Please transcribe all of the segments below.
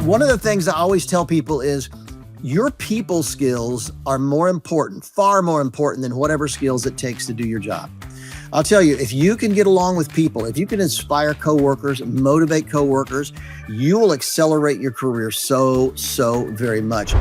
One of the things I always tell people is your people skills are more important, far more important than whatever skills it takes to do your job. I'll tell you, if you can get along with people, if you can inspire coworkers, motivate coworkers, you will accelerate your career so very much.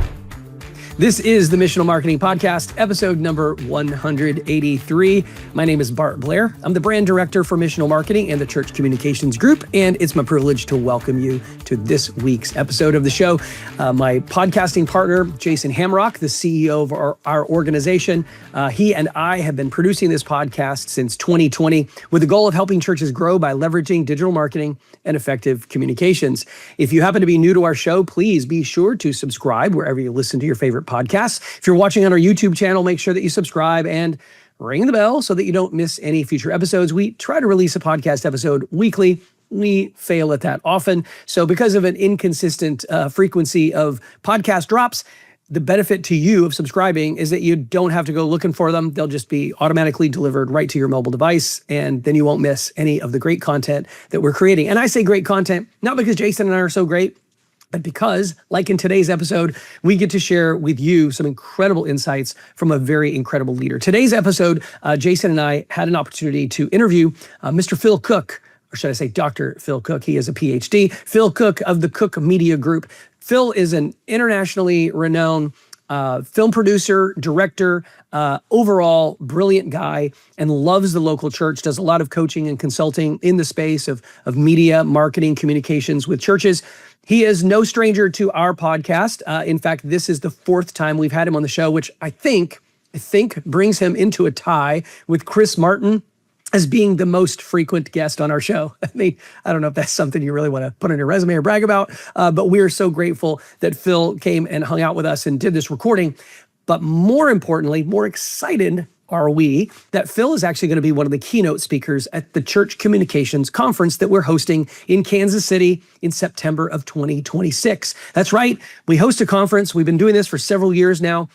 This is the Missional Marketing Podcast, episode number 183. My name is Bart Blair. I'm the brand director for Missional Marketing and the Church Communications Group, and it's my privilege to welcome you to this week's episode of the show. My podcasting partner, Jason Hamrock, the CEO of our organization, he and I have been producing this podcast since 2020 with the goal of helping churches grow by leveraging digital marketing and effective communications. If you happen to be new to our show, please be sure to subscribe wherever you listen to your favorite podcasts. If you're watching on our YouTube channel, make sure that you subscribe and ring the bell so that you don't miss any future episodes. We try to release a podcast episode weekly. We fail at that often. So because of an inconsistent frequency of podcast drops, the benefit to you of subscribing is that you don't have to go looking for them. They'll just be automatically delivered right to your mobile device, and then you won't miss any of the great content that we're creating. And I say great content, not because Jason and I are so great, but because, like in today's episode, we get to share with you some incredible insights from a very incredible leader. Today's episode, Jason and I had an opportunity to interview Mr. Phil Cooke, or should I say Dr. Phil Cooke? He is a PhD. Phil Cooke of the Cooke Media Group. Phil is an internationally renowned film producer, director, overall brilliant guy, and loves the local church, does a lot of coaching and consulting in the space of media, marketing, communications with churches. He is no stranger to our podcast. In fact, this is the fourth time we've had him on the show, which I think brings him into a tie with Chris Martin as being the most frequent guest on our show. I mean, I don't know if that's something you really want to put on your resume or brag about, but we are so grateful that Phil came and hung out with us and did this recording. But more importantly, more excited are we that Phil is actually going to be one of the keynote speakers at the Church Communications Conference that we're hosting in Kansas City in September of 2026. That's right. We host a conference. We've been doing this for several years now.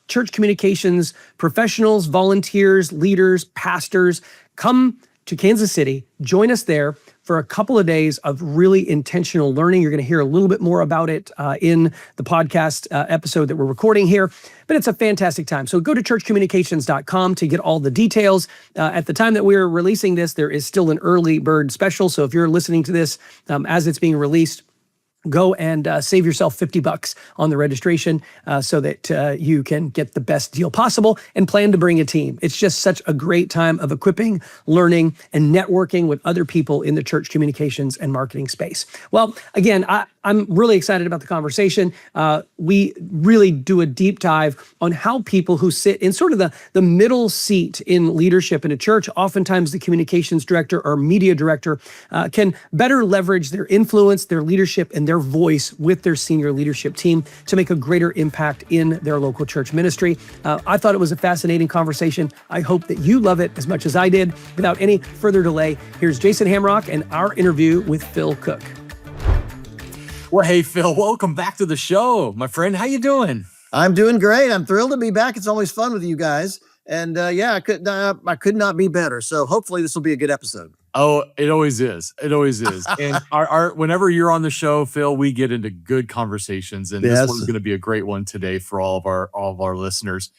Church communications professionals, volunteers, leaders, pastors, come to Kansas City, join us there for a couple of days of really intentional learning. You're going to hear a little bit more about it in the podcast episode that we're recording here, but it's a fantastic time. So go to churchcommunications.com to get all the details. At the time that we're releasing this, there is still an early bird special. So if you're listening to this as it's being released, go and save yourself $50 on the registration so that you can get the best deal possible and plan to bring a team. It's just such a great time of equipping, learning, and networking with other people in the church communications and marketing space. Well, again, I'm really excited about the conversation. We really do a deep dive on how people who sit in sort of the middle seat in leadership in a church, oftentimes the communications director or media director, can better leverage their influence, their leadership, and their voice with their senior leadership team to make a greater impact in their local church ministry. I thought it was a fascinating conversation. I hope that you love it as much as I did. Without any further delay, here's Jason Hamrock and our interview with Phil Cooke. Well, hey, Phil, welcome back to the show, my friend. How you doing? I'm doing great. I'm thrilled to be back. It's always fun with you guys. And I could not be better. So hopefully this will be a good episode. Oh, it always is. It always is. And our whenever you're on the show, Phil, we get into good conversations, and this one's going to be a great one today for all of our listeners.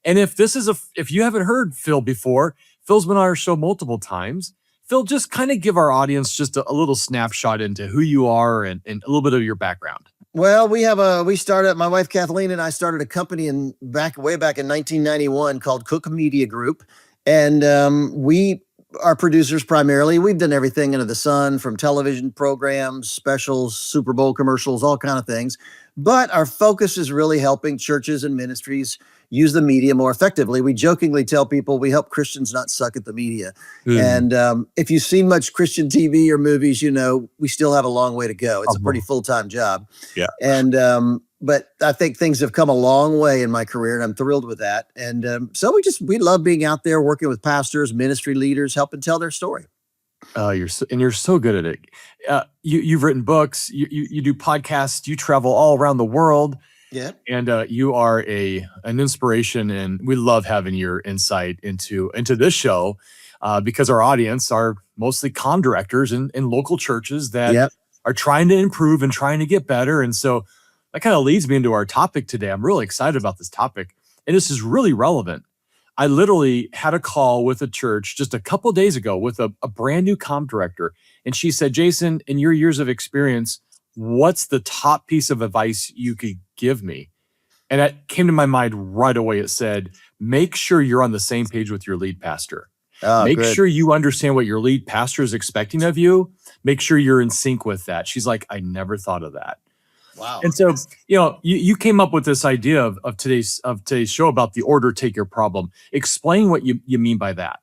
And if you haven't heard Phil before, Phil's been on our show multiple times. Phil, just kind of give our audience just a little snapshot into who you are and a little bit of your background. Well, my wife Kathleen and I started a company way back in 1991 called Cooke Media Group. And we are producers primarily. We've done everything under the sun, from television programs, specials, Super Bowl commercials, all kind of things. But our focus is really helping churches and ministries use the media more effectively. We jokingly tell people we help Christians not suck at the media. And if you've seen much Christian TV or movies, you know we still have a long way to go. It's a pretty full-time job. Yeah. And but I think things have come a long way in my career, and I'm thrilled with that. And so we love being out there working with pastors, ministry leaders, helping tell their story. You're so good at it. You've written books. You do podcasts. You travel all around the world. Yeah. And you are an inspiration, and we love having your insight into this show because our audience are mostly comm directors in local churches that are trying to improve and trying to get better. And so that kind of leads me into our topic today. I'm really excited about this topic, and this is really relevant. I literally had a call with a church just a couple of days ago with a brand new comm director. And she said, Jason, in your years of experience, what's the top piece of advice you could give me? And that came to my mind right away. It said, make sure you're on the same page with your lead pastor. Make sure you understand what your lead pastor is expecting of you. Make sure you're in sync with that. She's like, I never thought of that. Wow. And so, you came up with this idea of today's show about the order taker problem. Explain what you mean by that.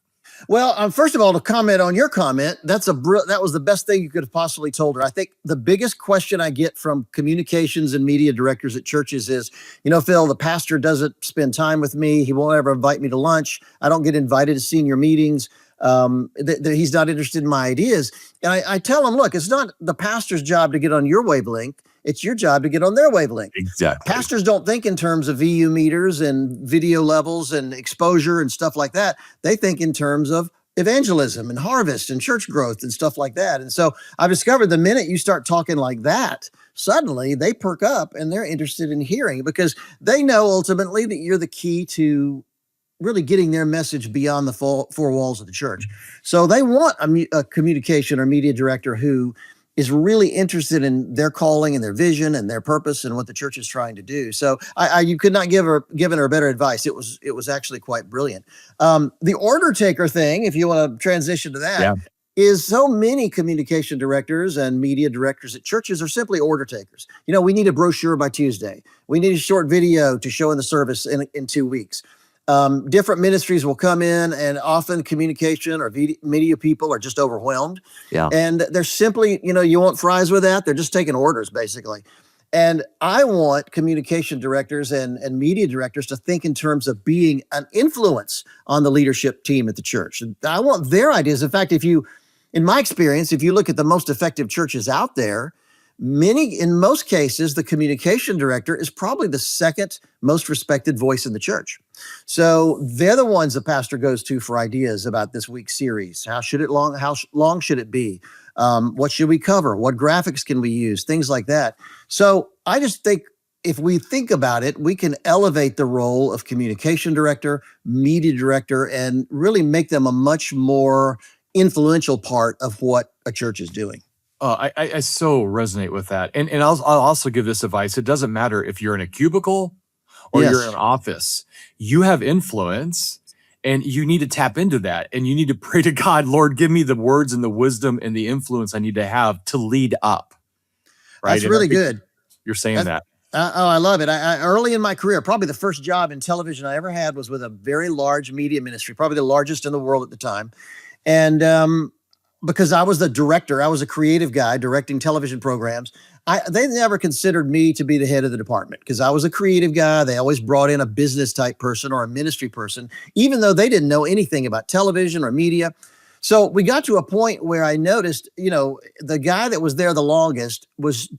Well, first of all, to comment on your comment, that was the best thing you could have possibly told her. I think the biggest question I get from communications and media directors at churches is, Phil, the pastor doesn't spend time with me. He won't ever invite me to lunch. I don't get invited to senior meetings. He's not interested in my ideas. And I tell him, look, it's not the pastor's job to get on your wavelength. It's your job to get on their wavelength. Exactly. Pastors don't think in terms of VU meters and video levels and exposure and stuff like that. They think in terms of evangelism and harvest and church growth and stuff like that. And so I've discovered the minute you start talking like that, suddenly they perk up and they're interested in hearing, because they know ultimately that you're the key to really getting their message beyond the four walls of the church. So they want a communication or media director who is really interested in their calling and their vision and their purpose and what the church is trying to do. So you could not given her better advice. It was actually quite brilliant. The order taker thing, if you want to transition to that, is so many communication directors and media directors at churches are simply order takers. We need a brochure by Tuesday. We need a short video to show in the service in 2 weeks. Different ministries will come in, and often communication or media people are just overwhelmed. Yeah. And they're simply, you want fries with that? They're just taking orders, basically. And I want communication directors and media directors to think in terms of being an influence on the leadership team at the church. I want their ideas. In fact, in my experience, if you look at the most effective churches out there, in most cases, the communication director is probably the second most respected voice in the church. So they're the ones the pastor goes to for ideas about this week's series. How long should it be? What should we cover? What graphics can we use? Things like that. So I just think if we think about it, we can elevate the role of communication director, media director, and really make them a much more influential part of what a church is doing. I so resonate with that. And I'll also give this advice. It doesn't matter if you're in a cubicle or you're in an office. You have influence, and you need to tap into that. And you need to pray to God, Lord, give me the words and the wisdom and the influence I need to have to lead up. Right? That's really good. You're saying that. I love it. I early in my career, probably the first job in television I ever had was with a very large media ministry, probably the largest in the world at the time. And because I was the director, I was a creative guy directing television programs. They never considered me to be the head of the department because I was a creative guy. They always brought in a business type person or a ministry person, even though they didn't know anything about television or media. So we got to a point where I noticed, the guy that was there the longest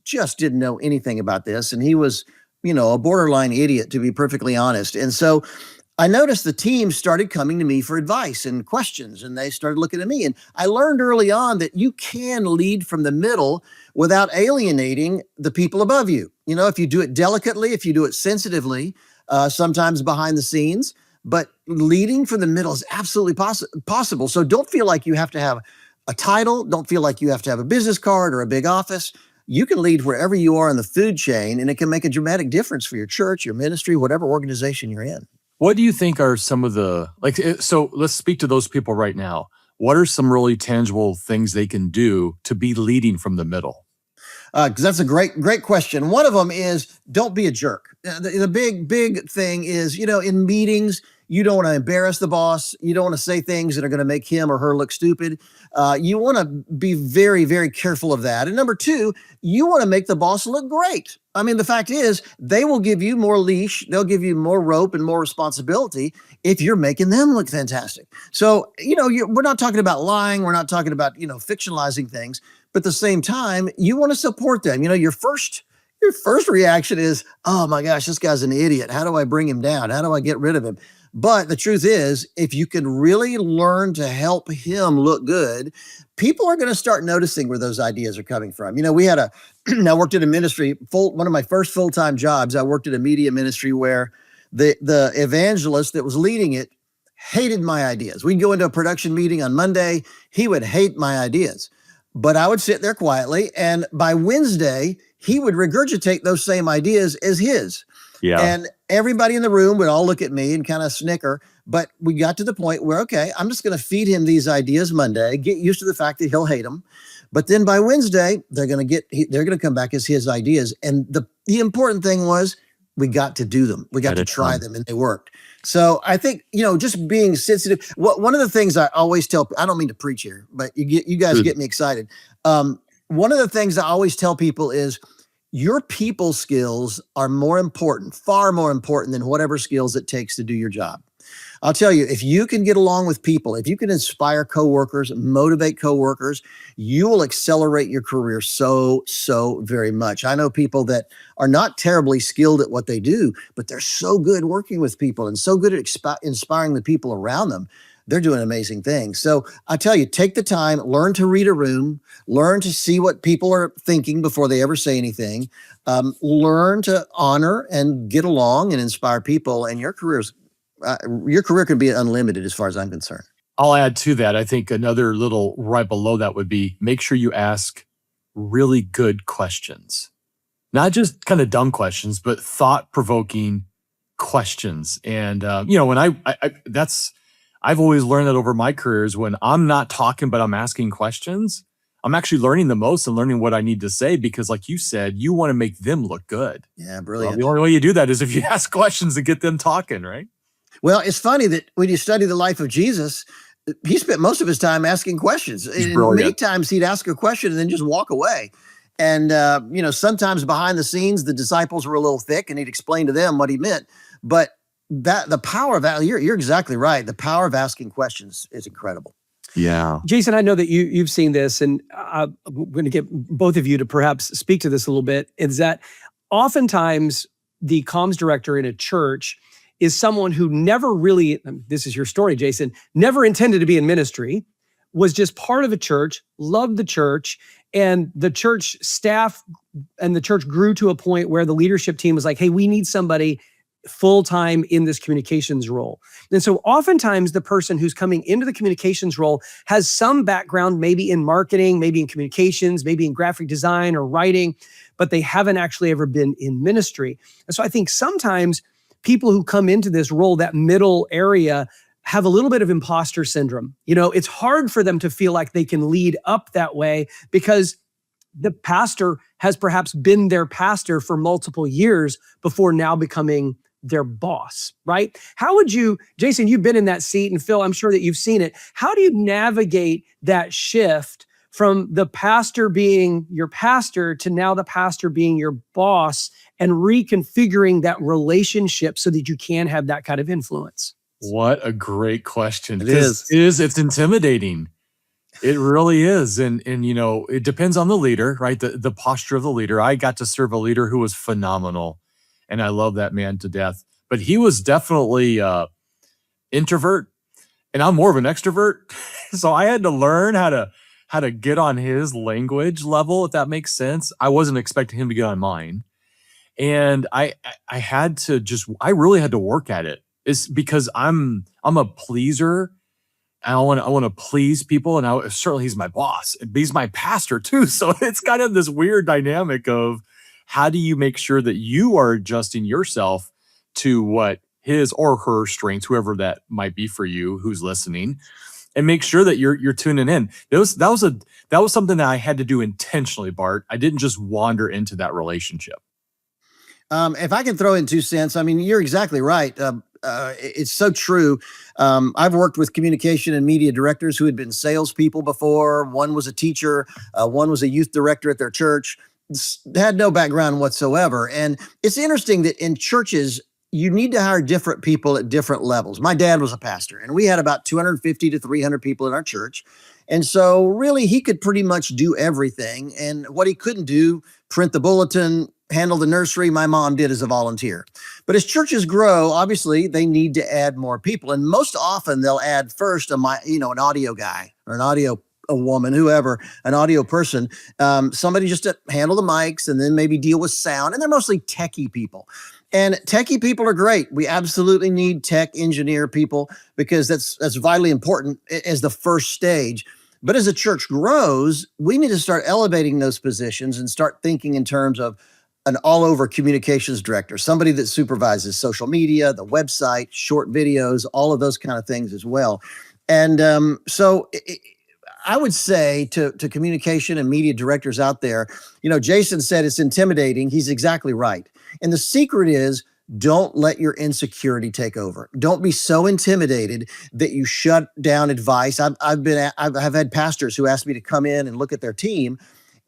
just didn't know anything about this. And he was, a borderline idiot, to be perfectly honest. And so I noticed the team started coming to me for advice and questions, and they started looking at me. And I learned early on that you can lead from the middle without alienating the people above you. If you do it delicately, if you do it sensitively, sometimes behind the scenes, but leading from the middle is absolutely possible. So don't feel like you have to have a title. Don't feel like you have to have a business card or a big office. You can lead wherever you are in the food chain, and it can make a dramatic difference for your church, your ministry, whatever organization you're in. What do you think are some of so let's speak to those people right now. What are some really tangible things they can do to be leading from the middle? Because that's a great question. One of them is don't be a jerk. The big thing is, in meetings, you don't want to embarrass the boss. You don't want to say things that are going to make him or her look stupid. You want to be very, very careful of that. And number two, you want to make the boss look great. I mean, the fact is, they will give you more leash. They'll give you more rope and more responsibility if you're making them look fantastic. So, we're not talking about lying. We're not talking about, fictionalizing things. But at the same time, you want to support them. Your first your first reaction is, oh my gosh, this guy's an idiot. How do I bring him down? How do I get rid of him? But the truth is, if you can really learn to help him look good, people are going to start noticing where those ideas are coming from. We had I worked in a ministry, one of my first full-time jobs. I worked at a media ministry where the evangelist that was leading it hated my ideas. We'd go into a production meeting on Monday. He would hate my ideas, but I would sit there quietly. And by Wednesday, he would regurgitate those same ideas as his. Yeah. And everybody in the room would all look at me and kind of snicker. But we got to the point where, okay, I'm just going to feed him these ideas Monday, get used to the fact that he'll hate them. But then by Wednesday, they're going to come back as his ideas. And the important thing was we got to do them. We got to try them, and they worked. So I think, just being sensitive. One of the things I always tell, I don't mean to preach here, but you guys get me excited. One of the things I always tell people is your people skills are far more important than whatever skills it takes to do your job. I'll tell you, if you can get along with people, if you can inspire coworkers, motivate coworkers, you will accelerate your career so very much. I know people that are not terribly skilled at what they do, but they're so good working with people and so good at inspiring the people around them. They're doing amazing things. So I tell you, take the time, learn to read a room, learn to see what people are thinking before they ever say anything, learn to honor and get along and inspire people, and your career can be unlimited as far as I'm concerned. I'll add to that. I think another little right below that would be make sure you ask really good questions, not just kind of dumb questions, but thought-provoking questions. And, when I've always learned that over my careers, when I'm not talking, but I'm asking questions, I'm actually learning the most and learning what I need to say, because like you said, you want to make them look good. Yeah, brilliant. Well, the only way you do that is if you ask questions and get them talking, right? Well, it's funny that when you study the life of Jesus, he spent most of his time asking questions. And many times he'd ask a question and then just walk away. And, sometimes behind the scenes, the disciples were a little thick and he'd explain to them what he meant. But the power of that, you're exactly right. The power of asking questions is incredible. Yeah. Jason, I know that you've seen this, and I'm going to get both of you to perhaps speak to this a little bit, is that oftentimes the comms director in a church is someone who never really, this is your story, Jason, never intended to be in ministry, was just part of a church, loved the church, and the church staff and the church grew to a point where the leadership team was like, hey, we need somebody full-time in this communications role. And so oftentimes the person who's coming into the communications role has some background, maybe in marketing, maybe in communications, maybe in graphic design or writing, but they haven't actually ever been in ministry. And so I think sometimes people who come into this role, that middle area, have a little bit of imposter syndrome. It's hard for them to feel like they can lead up that way because the pastor has perhaps been their pastor for multiple years before now becoming their boss, right? How would you, Jason, you've been in that seat, and Phil, I'm sure that you've seen it. How do you navigate that shift from the pastor being your pastor to now the pastor being your boss, and reconfiguring that relationship so that you can have that kind of influence? What a great question. It is. It's intimidating. It really is. And it depends on the leader, right? The posture of the leader. I got to serve a leader who was phenomenal, and I love that man to death. But he was definitely introvert, and I'm more of an extrovert. So I had to learn how to get on his language level, if that makes sense. I wasn't expecting him to get on mine. And I really had to work at it. It's because I'm a pleaser. I want to please people, and certainly he's my boss, but he's my pastor too. So it's kind of this weird dynamic of how do you make sure that you are adjusting yourself to what his or her strengths, whoever that might be for you, who's listening, and make sure that you're tuning in. That was something that I had to do intentionally, Bart. I didn't just wander into that relationship. If I can throw in 2 cents, I mean, you're exactly right. It's so true. I've worked with communication and media directors who had been salespeople before. One was a teacher. One was a youth director at their church. Had no background whatsoever. And it's interesting that in churches, you need to hire different people at different levels. My dad was a pastor, and we had about 250 to 300 people in our church. And so really, he could pretty much do everything. And what he couldn't do, print the bulletin, handle the nursery. My mom did as a volunteer. But as churches grow, obviously they need to add more people. And most often they'll add first an audio guy or a woman, whoever, an audio person, somebody just to handle the mics and then maybe deal with sound. And they're mostly techie people. And techie people are great. We absolutely need tech engineer people because that's vitally important as the first stage. But as the church grows, we need to start elevating those positions and start thinking in terms of an all-over communications director, somebody that supervises social media, the website, short videos, all of those kind of things as well. And I would say to communication and media directors out there, Jason said it's intimidating. He's exactly right. And the secret is, don't let your insecurity take over. Don't be so intimidated that you shut down advice. I've had pastors who asked me to come in and look at their team,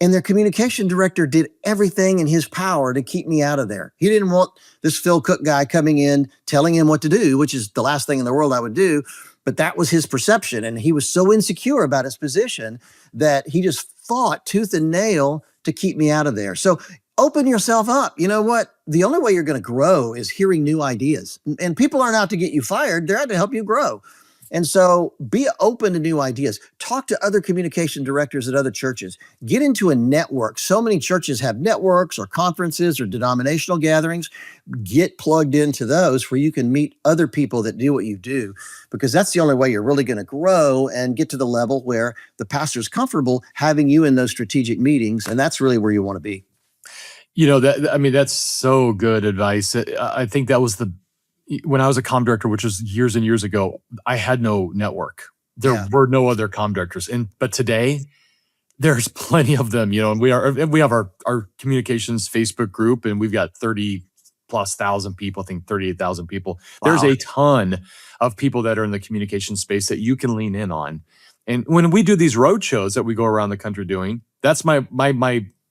and their communication director did everything in his power to keep me out of there. He didn't want this Phil Cooke guy coming in, telling him what to do, which is the last thing in the world I would do. But that was his perception. And he was so insecure about his position that he just fought tooth and nail to keep me out of there. So open yourself up. You know what? The only way you're going to grow is hearing new ideas. And people aren't out to get you fired. They're out to help you grow. And so be open to new ideas. Talk to other communication directors at other churches. Get into a network. So many churches have networks or conferences or denominational gatherings. Get plugged into those where you can meet other people that do what you do, because that's the only way you're really going to grow and get to the level where the pastor's comfortable having you in those strategic meetings. And that's really where you want to be. That's so good advice. I think that was when I was a comm director, which was years and years ago, I had no network. There were no other comm directors. But today, there's plenty of them, and we have our communications Facebook group, and we've got 30,000+ people, I think 38,000 people. Wow. There's a ton of people that are in the communication space that you can lean in on. And when we do these road shows that we go around the country doing, that's my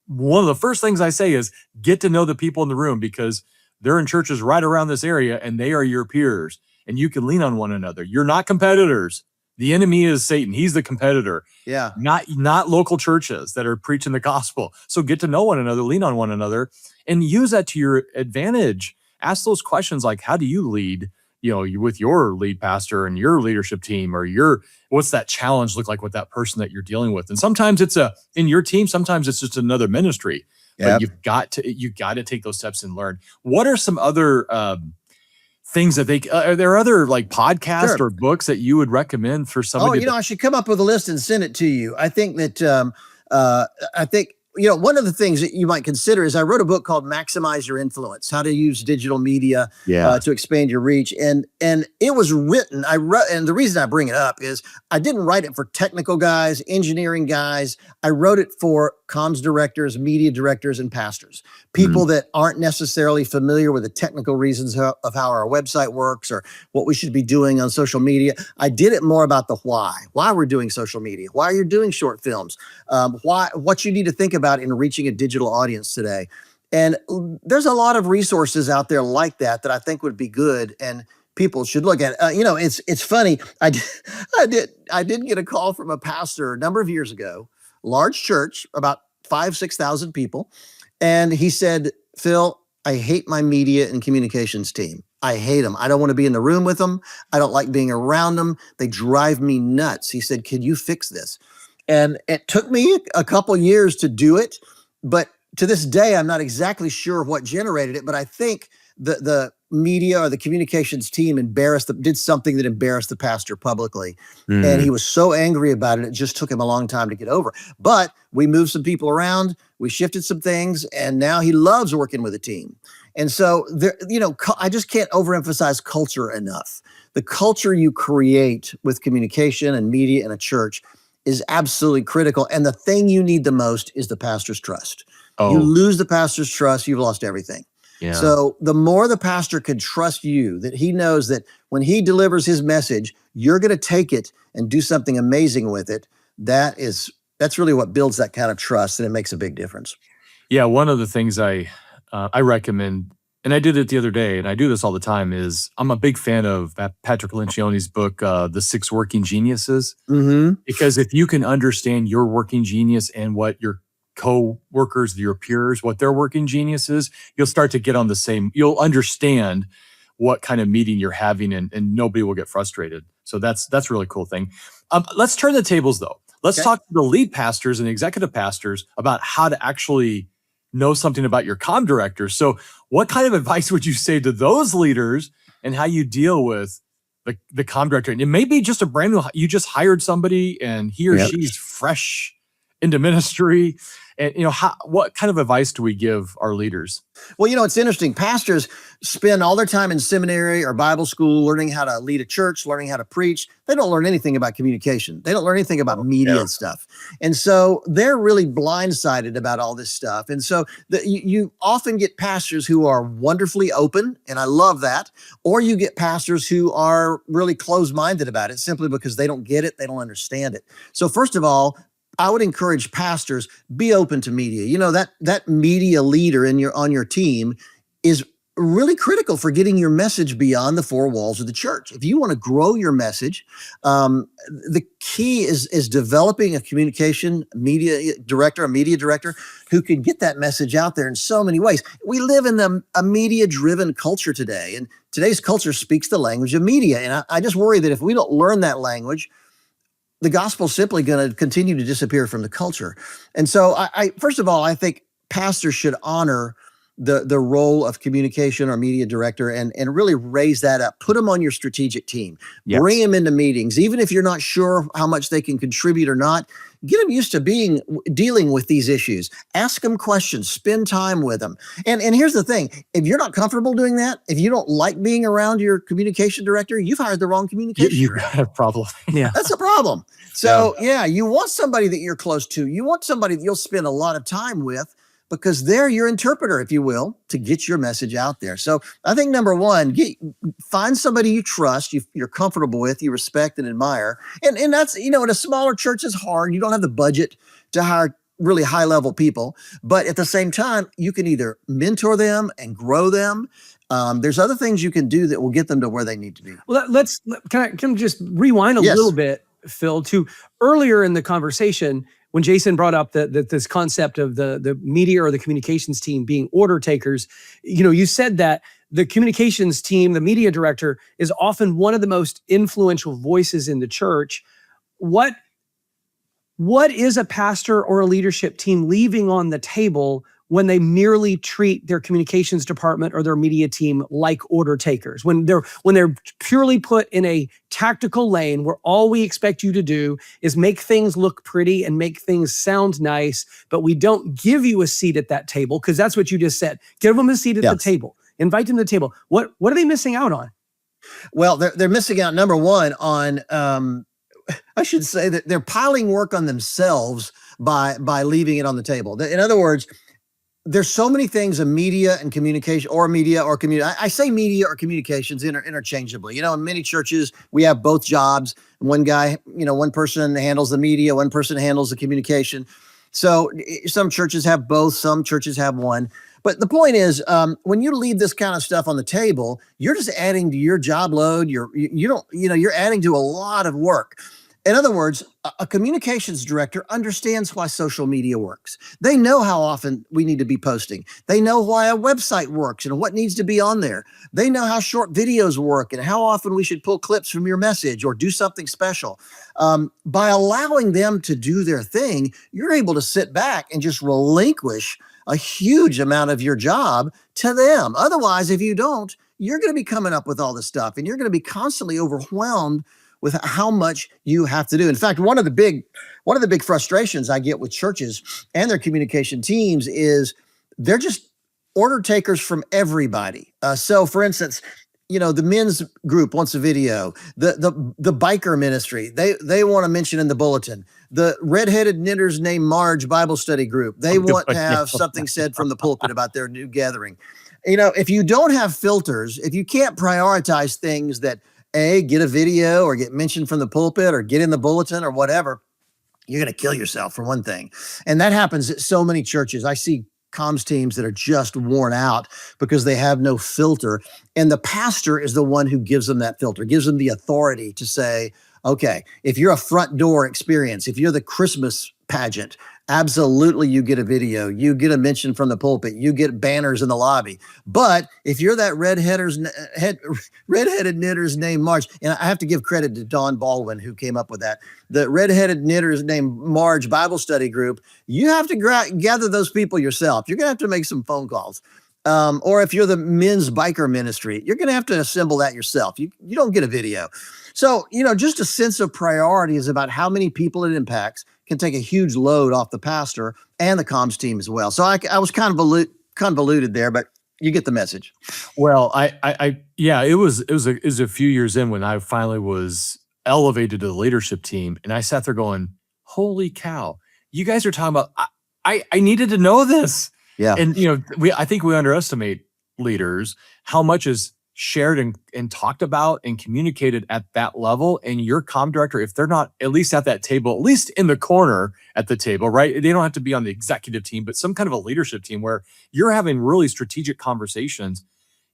one of the first things I say is get to know the people in the room, because they're in churches right around this area and they are your peers and you can lean on one another. You're not competitors. The enemy is Satan. He's the competitor. Yeah. Not local churches that are preaching the gospel. So get to know one another, lean on one another, and use that to your advantage. Ask those questions like, how do you lead, with your lead pastor and your leadership team, or what's that challenge look like with that person that you're dealing with? And sometimes it's in your team, sometimes it's just another ministry. But you've got to take those steps and learn. What are some other things that are there other like podcasts or books that you would recommend for somebody? I should come up with a list and send it to you. I think that one of the things that you might consider is I wrote a book called Maximize Your Influence, How to Use Digital Media to Expand Your Reach. And it was written, and the reason I bring it up is I didn't write it for technical guys, engineering guys. I wrote it for comms directors, media directors, and pastors, people that aren't necessarily familiar with the technical reasons of how our website works or what we should be doing on social media. I did it more about the why we're doing social media, why you're doing short films, what you need to think about in reaching a digital audience today. And there's a lot of resources out there like that I think would be good and people should look at. It's funny. I did get a call from a pastor a number of years ago, large church, about 5,000-6,000 people. And he said, Phil, I hate my media and communications team. I hate them. I don't want to be in the room with them. I don't like being around them. They drive me nuts. He said, can you fix this? And it took me a couple years to do it. But to this day, I'm not exactly sure what generated it. But I think the media or the communications team did something that embarrassed the pastor publicly. And he was so angry about it. It just took him a long time to get over. But we moved some people around. We shifted some things. And now he loves working with a team. And so, I just can't overemphasize culture enough. The culture you create with communication and media in a church is absolutely critical. And the thing you need the most is the pastor's trust. You lose the pastor's trust, you've lost everything. Yeah. So the more the pastor can trust you, that he knows that when he delivers his message, you're going to take it and do something amazing with it. That's really what builds that kind of trust, and it makes a big difference. Yeah, one of the things I recommend, and I did it the other day, and I do this all the time, is I'm a big fan of Patrick Lencioni's book, The 6 Working Geniuses, because if you can understand your working genius and what your co-workers, your peers, what their working genius is, you'll start to get on the same, you'll understand what kind of meeting you're having, and nobody will get frustrated. So that's a really cool thing. Let's turn the tables though. Let's talk to the lead pastors and executive pastors about how to actually know something about your comm director. So what kind of advice would you say to those leaders and how you deal with the comm director? And it may be just a brand new, you just hired somebody and he or she's fresh into ministry. And, what kind of advice do we give our leaders? Well, it's interesting. Pastors spend all their time in seminary or Bible school learning how to lead a church, learning how to preach. They don't learn anything about communication. They don't learn anything about media and stuff. And so they're really blindsided about all this stuff. And so you often get pastors who are wonderfully open, and I love that, or you get pastors who are really closed-minded about it simply because they don't get it, they don't understand it. So first of all, I would encourage pastors, be open to media. That media leader on your team is really critical for getting your message beyond the four walls of the church. If you want to grow your message, the key is developing a communication media director who can get that message out there in so many ways. We live in a media-driven culture today, and today's culture speaks the language of media. And I just worry that if we don't learn that language, the gospel is simply going to continue to disappear from the culture. And so first of all, I think pastors should honor the role of communication or media director and really raise that up. Put them on your strategic team. Yes. Bring them into meetings. Even if you're not sure how much they can contribute or not, get them used to dealing with these issues. Ask them questions. Spend time with them. And here's the thing. If you're not comfortable doing that, if you don't like being around your communication director, you've hired the wrong communication you director. have a problem. Yeah. That's a problem. So you want somebody that you're close to. You want somebody that you'll spend a lot of time with, because they're your interpreter, if you will, to get your message out there. So I think number one, find somebody you trust, you're comfortable with, you respect and admire. And that's, in a smaller church is hard. You don't have the budget to hire really high level people. But at the same time, you can either mentor them and grow them. There's other things you can do that will get them to where they need to be. Well, can I just rewind a little bit, Phil, to earlier in the conversation when Jason brought up this concept of the media or the communications team being order takers. You said that the communications team, the media director, is often one of the most influential voices in the church. What is a pastor or a leadership team leaving on the table when they merely treat their communications department or their media team like order takers, when they're purely put in a tactical lane where all we expect you to do is make things look pretty and make things sound nice, but we don't give you a seat at that table, because that's what you just said. Give them a seat at the table. Invite them to the table. What are they missing out on? Well, they're missing out, number one, on I should say that they're piling work on themselves by leaving it on the table. In other words, there's so many things in media and communication, or media or community. I say media or communications interchangeably. In many churches, we have both jobs. One guy, one person handles the media, one person handles the communication. So some churches have both, some churches have one. But the point is, when you leave this kind of stuff on the table, you're just adding to your job load. You're adding to a lot of work. In other words, a communications director understands why social media works. They know how often we need to be posting. They know why a website works and what needs to be on there. They know how short videos work and how often we should pull clips from your message or do something special. By allowing them to do their thing, you're able to sit back and just relinquish a huge amount of your job to them. Otherwise, if you don't, you're going to be coming up with all this stuff and you're going to be constantly overwhelmed with how much you have to do. In fact, one of the big frustrations I get with churches and their communication teams is they're just order takers from everybody. So for instance, the men's group wants a video, the biker ministry, they want to mention in the bulletin, the redheaded knitters named Marge Bible study group, they want to have something said from the pulpit about their new gathering. If you don't have filters, if you can't prioritize things that get a video or get mentioned from the pulpit or get in the bulletin or whatever, you're going to kill yourself, for one thing. And that happens at so many churches. I see comms teams that are just worn out because they have no filter. And the pastor is the one who gives them that filter, gives them the authority to say, okay, if you're a front door experience, if you're the Christmas pageant, absolutely you get a video, you get a mention from the pulpit, you get banners in the lobby. But if you're that redheaded knitter's named Marge, and I have to give credit to Don Baldwin who came up with that, the redheaded knitter's named Marge Bible study group, you have to gather those people yourself. You're going to have to make some phone calls. Or if you're the men's biker ministry, you're going to have to assemble that yourself. You don't get a video. So, just a sense of priority is about how many people it impacts can take a huge load off the pastor and the comms team as well. So I was kind of convoluted there, but you get the message. Well, it was a few years in when I finally was elevated to the leadership team, and I sat there going, "Holy cow! You guys are talking about I needed to know this." Yeah. And I think we underestimate leaders, how much is shared and talked about and communicated at that level. And your comm director, if they're not at least at that table, at least in the corner at the table, right? They don't have to be on the executive team, but some kind of a leadership team where you're having really strategic conversations.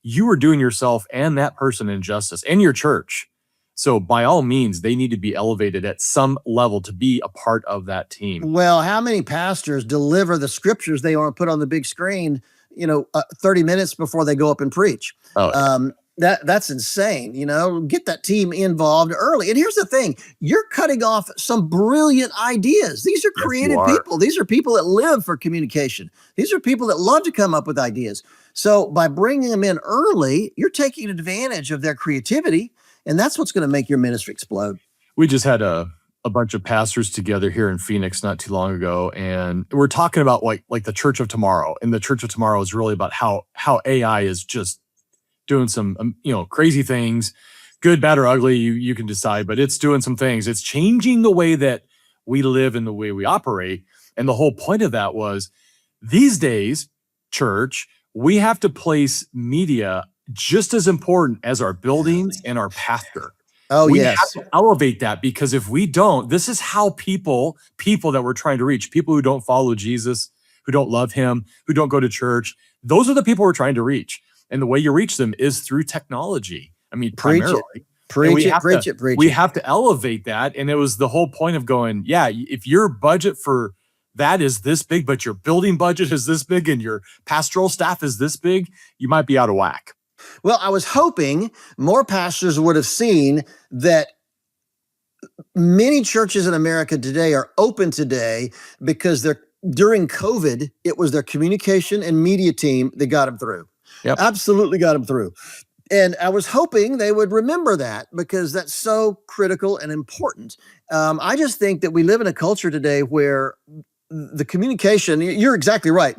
You are doing yourself and that person injustice, and your church. So by all means, they need to be elevated at some level to be a part of that team. Well, how many pastors deliver the scriptures they want to put on the big screen, 30 minutes before they go up and preach? Oh, That's insane. Get that team involved early. And here's the thing, you're cutting off some brilliant ideas. These are creative people. These are people that live for communication. These are people that love to come up with ideas. So by bringing them in early, you're taking advantage of their creativity. And that's what's going to make your ministry explode. We just had a bunch of pastors together here in Phoenix not too long ago, and we're talking about like the church of tomorrow. And the church of tomorrow is really about how AI is just doing some crazy things, good, bad, or ugly. You can decide, but it's doing some things. It's changing the way that we live and the way we operate. And the whole point of that was, these days, church, we have to place media just as important as our buildings and our pastor. Oh, we yes. have to elevate that, because if we don't, this is how people that we're trying to reach, people who don't follow Jesus, who don't love him, who don't go to church, those are the people we're trying to reach. And the way you reach them is through technology. I mean, primarily. Preach it. We have to elevate that. And it was the whole point of going, if your budget for that is this big, but your building budget is this big and your pastoral staff is this big, you might be out of whack. Well, I was hoping more pastors would have seen that many churches in America today are open today because during COVID, it was their communication and media team that got them through. Yep. Absolutely got them through. And I was hoping they would remember that, because that's so critical and important. I just think that we live in a culture today where the communication, you're exactly right.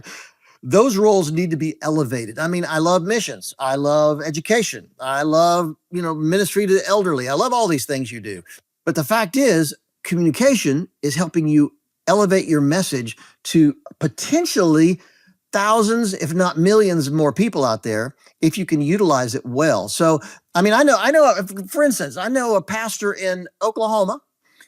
Those roles need to be elevated. I mean, I love missions. I love education. I love, ministry to the elderly. I love all these things you do. But the fact is, communication is helping you elevate your message to potentially thousands, if not millions more people out there, if you can utilize it well. So, I mean, I know, for instance, I know a pastor in Oklahoma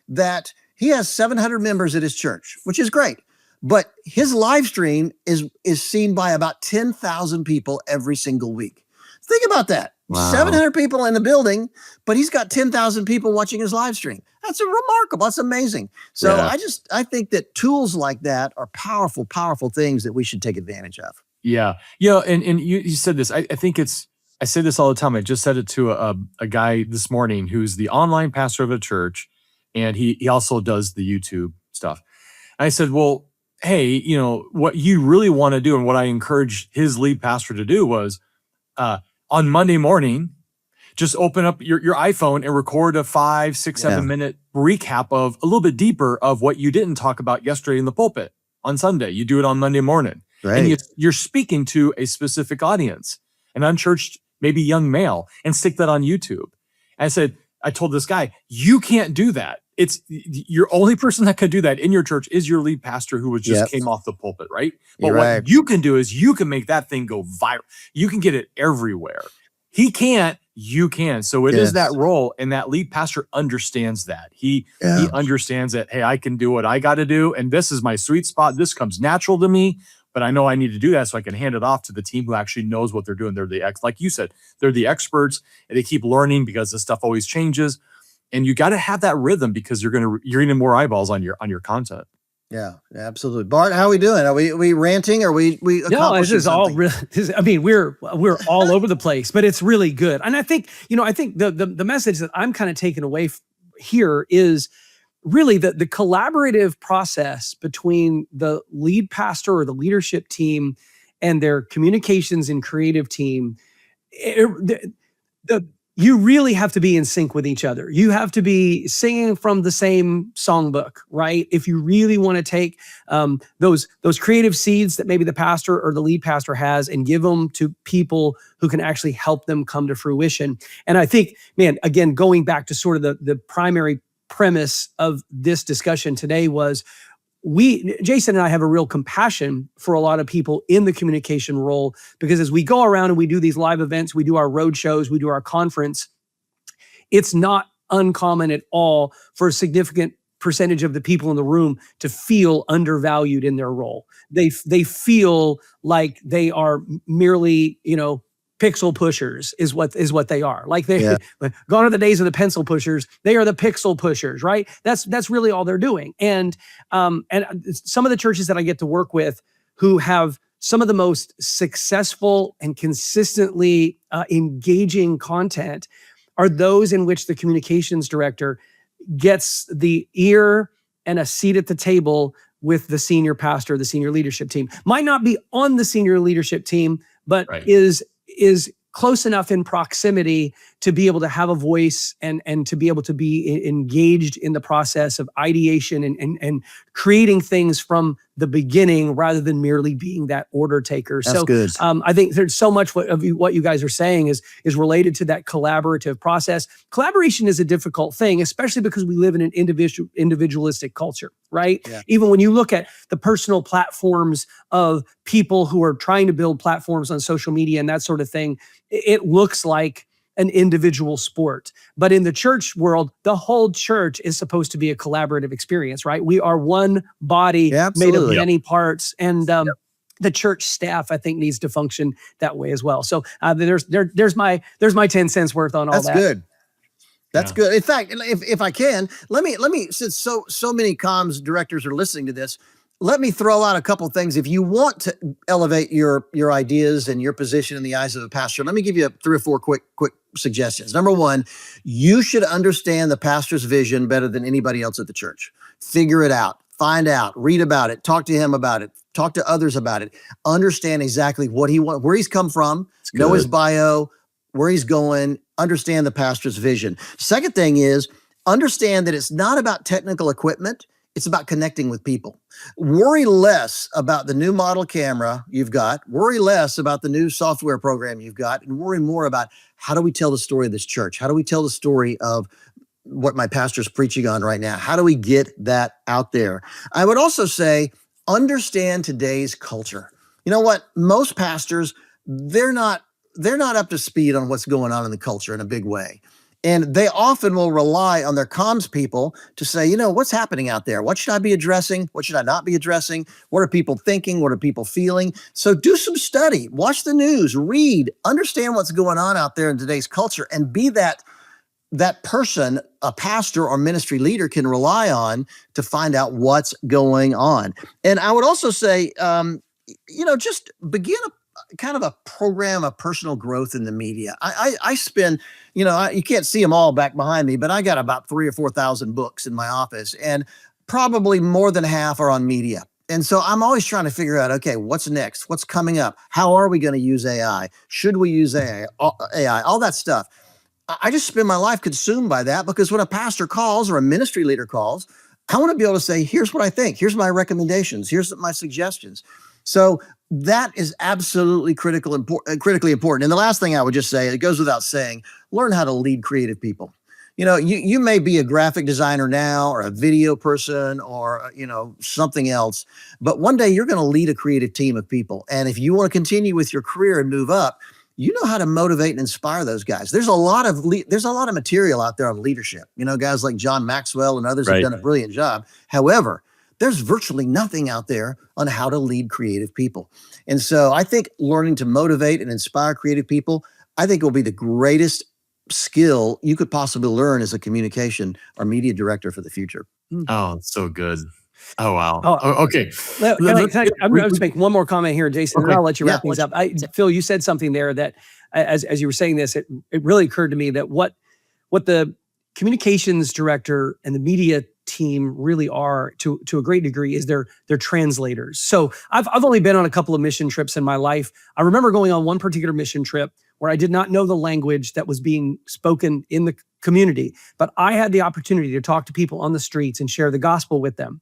that he has 700 members at his church, which is great. But his live stream is seen by about 10,000 people every single week. Think about that. Wow. 700 people in the building, but he's got 10,000 people watching his live stream. That's remarkable. That's amazing. So yeah. I think that tools like that are powerful, powerful things that we should take advantage of. Yeah. Yeah. And you said this, I think I say this all the time. I just said it to a guy this morning who's the online pastor of a church, and he also does the YouTube stuff. And I said, well, hey, what you really want to do, and what I encouraged his lead pastor to do was, on Monday morning, just open up your iPhone and record a 5, 6, 7 minute recap of a little bit deeper of what you didn't talk about yesterday in the pulpit on Sunday. You do it on Monday morning. Right. And you're speaking to a specific audience, an unchurched, maybe young male, and stick that on YouTube. And I told this guy, you can't do that. It's your only person that can do that in your church is your lead pastor who came off the pulpit, right? But what you can do is you can make that thing go viral. You can get it everywhere. He can't, you can. So it is that role, and that lead pastor understands that. He understands that, hey, I can do what I got to do, and this is my sweet spot. This comes natural to me, but I know I need to do that so I can hand it off to the team who actually knows what they're doing. They're like you said, they're the experts, and they keep learning because this stuff always changes. And you got to have that rhythm, because you're getting more eyeballs on your content. Yeah, absolutely. Bart, how are we doing? Are we ranting? Or we No, this accomplishing is all something? really. I mean, we're all over the place, but it's really good. And I think the message that I'm kind of taking away here is really the collaborative process between the lead pastor or the leadership team and their communications and creative team. You really have to be in sync with each other. You have to be singing from the same songbook, right? If you really want to take those creative seeds that maybe the pastor or the lead pastor has and give them to people who can actually help them come to fruition. And I think, man, again, going back to sort of the primary premise of this discussion today was Jason and I have a real compassion for a lot of people in the communication role, because as we go around and we do these live events, we do our road shows, we do our conference, it's not uncommon at all for a significant percentage of the people in the room to feel undervalued in their role. They feel like they are merely, pixel pushers is what they are. Like gone are the days of the pencil pushers. They are the pixel pushers, right? That's really all they're doing. And some of the churches that I get to work with who have some of the most successful and consistently engaging content are those in which the communications director gets the ear and a seat at the table with the senior pastor, the senior leadership team. Might not be on the senior leadership team, but is close enough in proximity to be able to have a voice and to be able to be engaged in the process of ideation and creating things from the beginning rather than merely being that order taker. That's good. I think there's so much of what you guys are saying is related to that collaborative process. Collaboration is a difficult thing, especially because we live in an individualistic culture, right? Yeah. Even when you look at the personal platforms of people who are trying to build platforms on social media and that sort of thing, it looks like an individual sport. But in the church world, the whole church is supposed to be a collaborative experience, right? We are one body made of many parts. And the church staff, I think, needs to function that way as well. So there's my 10 cents worth on all that. That's good. That's good. In fact, if I can, let me since so many comms directors are listening to this, let me throw out a couple of things. If you want to elevate your ideas and your position in the eyes of the pastor, let me give you 3 or 4 quick suggestions. Number 1, you should understand the pastor's vision better than anybody else at the church. Figure it out, find out, read about it, talk to him about it, talk to others about it, understand exactly what he wants, where he's come from, know his bio, where he's going, understand the pastor's vision. Second thing is understand that it's not about technical equipment. It's about connecting with people. Worry less about the new model camera you've got. Worry less about the new software program you've got, and worry more about how do we tell the story of this church? How do we tell the story of what my pastor's preaching on right now? How do we get that out there? I would also say, understand today's culture. You know what? Most pastors, they're not up to speed on what's going on in the culture in a big way. And they often will rely on their comms people to say, what's happening out there? What should I be addressing? What should I not be addressing? What are people thinking? What are people feeling? So do some study, watch the news, read, understand what's going on out there in today's culture, and be that person a pastor or ministry leader can rely on to find out what's going on. And I would also say, just begin kind of a program of personal growth in the media. I spend, you can't see them all back behind me, but I got about 3,000 or 4,000 books in my office, and probably more than half are on media. And so I'm always trying to figure out, okay, what's next? What's coming up? How are we going to use AI? Should we use AI? All that stuff. I just spend my life consumed by that, because when a pastor calls or a ministry leader calls, I want to be able to say, here's what I think. Here's my recommendations. Here's my suggestions. So that is absolutely critically important. And the last thing I would just say, it goes without saying, learn how to lead creative people. You may be a graphic designer now, or a video person, or, something else, but one day you're going to lead a creative team of people. And if you want to continue with your career and move up, you know how to motivate and inspire those guys. There's a lot of material out there on leadership. Guys like John Maxwell and others have done a brilliant job. However, there's virtually nothing out there on how to lead creative people. And so I think learning to motivate and inspire creative people, I think will be the greatest skill you could possibly learn as a communication or media director for the future. Oh, so good. Oh, wow. Oh, Okay. I'm going to make one more comment here, Jason, and I'll let you wrap things up. Phil, you said something there that as you were saying this, it really occurred to me that what the communications director and the media team really are to a great degree is they're translators. So I've only been on a couple of mission trips in my life. I remember going on one particular mission trip where I did not know the language that was being spoken in the community, but I had the opportunity to talk to people on the streets and share the gospel with them.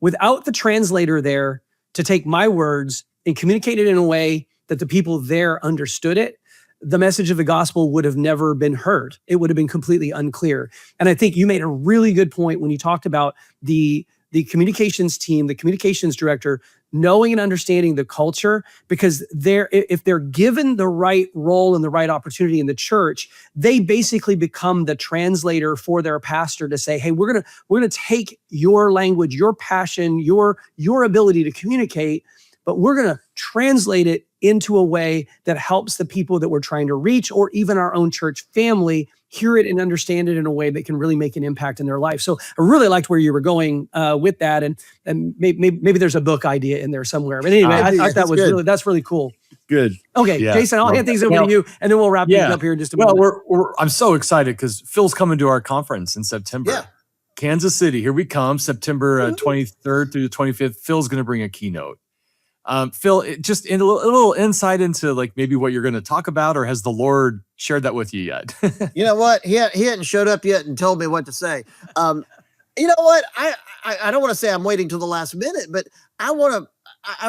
Without the translator there to take my words and communicate it in a way that the people there understood it, the message of the gospel would have never been heard. It would have been completely unclear. And I think you made a really good point when you talked about the communications team, the communications director, knowing and understanding the culture, because if they're given the right role and the right opportunity in the church, they basically become the translator for their pastor to say, hey, we're gonna take your language, your passion, your ability to communicate, but we're gonna translate it into a way that helps the people that we're trying to reach, or even our own church family, hear it and understand it in a way that can really make an impact in their life. So I really liked where you were going with that, and maybe there's a book idea in there somewhere. But anyway, I thought that's really cool. Good. Okay, yeah. Jason, I'll hand things over to you, and then we'll wrap things up here in just a moment. Well, I'm so excited because Phil's coming to our conference in September. Yeah. Kansas City, here we come, September 23rd through the 25th. Phil's going to bring a keynote. Phil, just a little insight into like maybe what you're going to talk about, or has the Lord shared that with you yet? You know what? He hadn't showed up yet and told me what to say. You know what? I don't want to say I'm waiting till the last minute, but I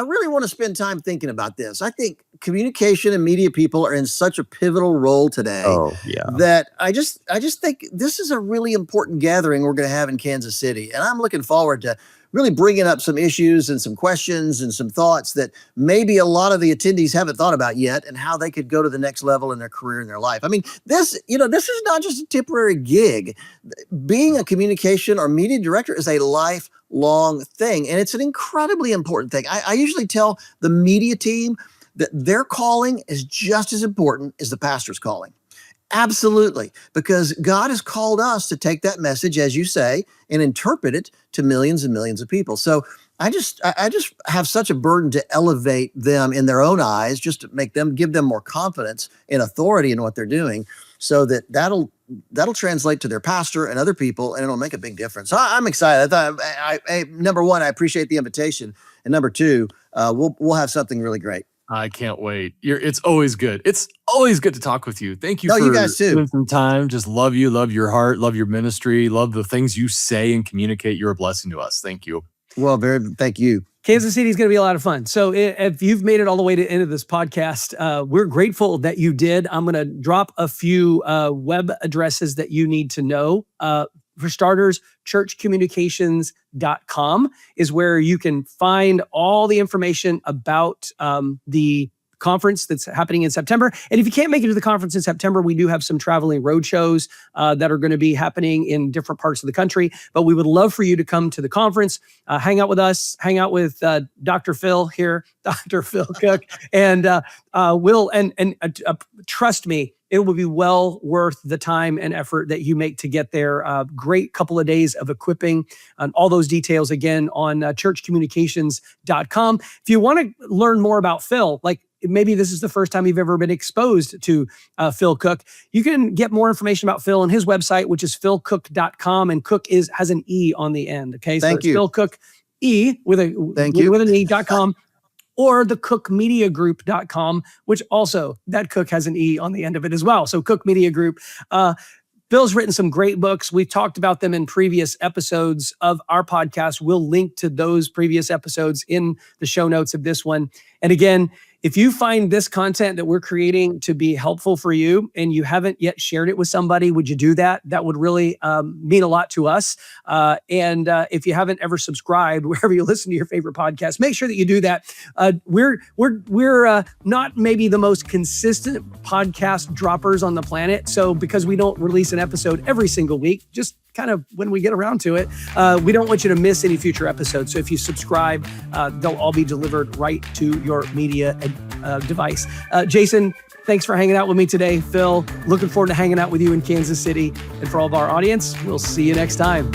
really want to spend time thinking about this. I think communication and media people are in such a pivotal role today. Oh, yeah. That I just think this is a really important gathering we're going to have in Kansas City, and I'm looking forward to really bringing up some issues and some questions and some thoughts that maybe a lot of the attendees haven't thought about yet, and how they could go to the next level in their career and their life. I mean, this is not just a temporary gig. Being a communication or media director is a lifelong thing, and it's an incredibly important thing. I usually tell the media team that their calling is just as important as the pastor's calling. Absolutely, because God has called us to take that message, as you say, and interpret it to millions and millions of people. So I just have such a burden to elevate them in their own eyes, just to give them more confidence and authority in what they're doing, so that'll translate to their pastor and other people, and it'll make a big difference. So I'm excited. Number one, I appreciate the invitation, and number two, we'll have something really great. I can't wait. It's always good. It's always good to talk with you. Thank you for you guys too. spending some time. Just love you, love your heart, love your ministry, love the things you say and communicate. You're a blessing to us. Thank you. Well, thank you. Kansas City is going to be a lot of fun. So if you've made it all the way to the end of this podcast, we're grateful that you did. I'm going to drop a few web addresses that you need to know. For starters, churchcommunications.com is where you can find all the information about the conference that's happening in September. And if you can't make it to the conference in September, we do have some traveling road shows that are going to be happening in different parts of the country. But we would love for you to come to the conference, hang out with us, hang out with Dr. Phil here, Dr. Phil Cooke, and trust me, it will be well worth the time and effort that you make to get there. Great couple of days of equipping, and all those details again on churchcommunications.com. If you want to learn more about Phil, like maybe this is the first time you've ever been exposed to Phil Cooke, you can get more information about Phil on his website, which is philcooke.com, and Cooke has an E on the end. Okay, so Thank you. Phil Cooke with an E.com. Or the cookmediagroup.com, which also, that Cook has an E on the end of it as well. So Cook Media Group. Bill's written some great books. We've talked about them in previous episodes of our podcast. We'll link to those previous episodes in the show notes of this one. And again, if you find this content that we're creating to be helpful for you and you haven't yet shared it with somebody, would you do that? That would really mean a lot to us. And if you haven't ever subscribed wherever you listen to your favorite podcast, make sure that you do that. We're not maybe the most consistent podcast droppers on the planet. So because we don't release an episode every single week, just kind of when we get around to it, we don't want you to miss any future episodes. So if you subscribe, they'll all be delivered right to your media device. Jason, thanks for hanging out with me today. Phil, looking forward to hanging out with you in Kansas City. And for all of our audience, we'll see you next time.